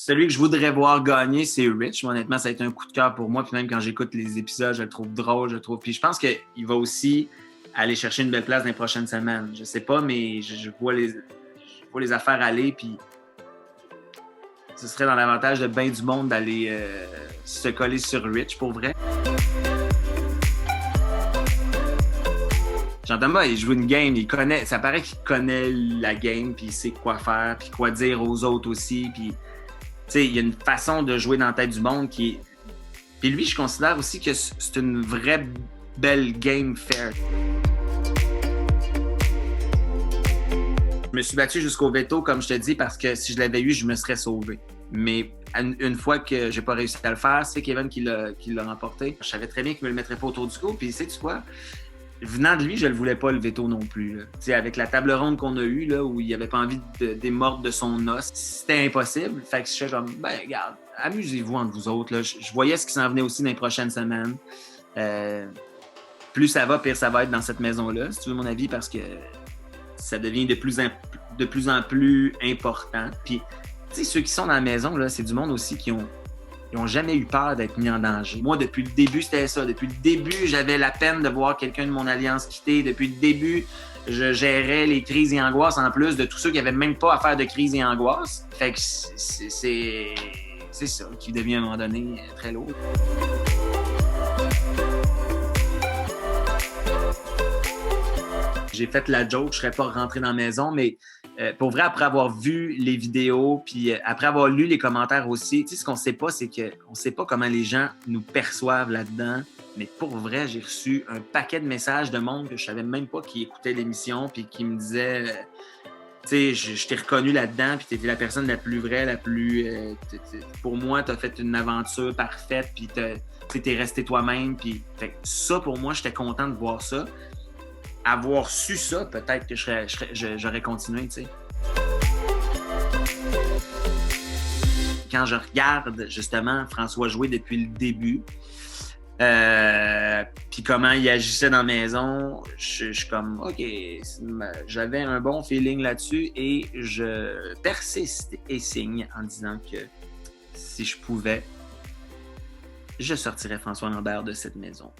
celui que je voudrais voir gagner, c'est Rich. Honnêtement, ça a été un coup de cœur pour moi. Puis même quand j'écoute les épisodes, je le trouve drôle, Puis je pense qu'il va aussi aller chercher une belle place dans les prochaines semaines. Je sais pas, mais je vois les affaires aller. Puis ce serait dans l'avantage de bien du monde d'aller se coller sur Rich, pour vrai. Jean-Thomas, il joue une game, ça paraît qu'il connaît la game, puis il sait quoi faire, puis quoi dire aux autres aussi. Puis, tu sais, il y a une façon de jouer dans la tête du monde qui est... Puis lui, je considère aussi que c'est une vraie belle game fair. Je me suis battu jusqu'au veto, comme je te dis, parce que si je l'avais eu, je me serais sauvé. Mais une fois que j'ai pas réussi à le faire, c'est Kevin qui l'a remporté. Je savais très bien qu'il me le mettrait pas autour du cou, puis sais-tu quoi? Venant de lui, je le voulais pas, le veto non plus. Avec la table ronde qu'on a eue, là, où il avait pas envie de démordre de son os, c'était impossible. Fait que je suis comme, ben regarde, amusez-vous entre vous autres. Là. Je voyais ce qui s'en venait aussi dans les prochaines semaines. Plus ça va, pire ça va être dans cette maison-là, si tu veux mon avis, parce que ça devient de plus en plus important. Puis, tu sais, ceux qui sont dans la maison, là, c'est du monde aussi qui n'ont jamais eu peur d'être mis en danger. Moi, depuis le début, c'était ça. Depuis le début, j'avais la peine de voir quelqu'un de mon alliance quitter. Depuis le début, je gérais les crises et angoisses en plus de tous ceux qui n'avaient même pas à faire de crises et angoisses. Fait que c'est ça qui devient à un moment donné très lourd. J'ai fait la joke, je serais pas rentré dans la maison, mais pour vrai, après avoir vu les vidéos, puis après avoir lu les commentaires aussi, tu sais, ce qu'on sait pas, c'est qu'on sait pas comment les gens nous perçoivent là-dedans. Mais pour vrai, j'ai reçu un paquet de messages de monde que je savais même pas qui écoutait l'émission, puis qui me disait, tu sais, je t'ai reconnu là-dedans, puis t'étais la personne la plus vraie, la plus... pour moi, t'as fait une aventure parfaite, puis t'es resté toi-même, puis ça, pour moi, j'étais content de voir ça. Avoir su ça, peut-être que j'aurais continué, tu sais. Quand je regarde, justement, François jouer depuis le début, puis comment il agissait dans la maison, je suis comme, OK, j'avais un bon feeling là-dessus et je persiste et signe en disant que si je pouvais, je sortirais François Lambert de cette maison.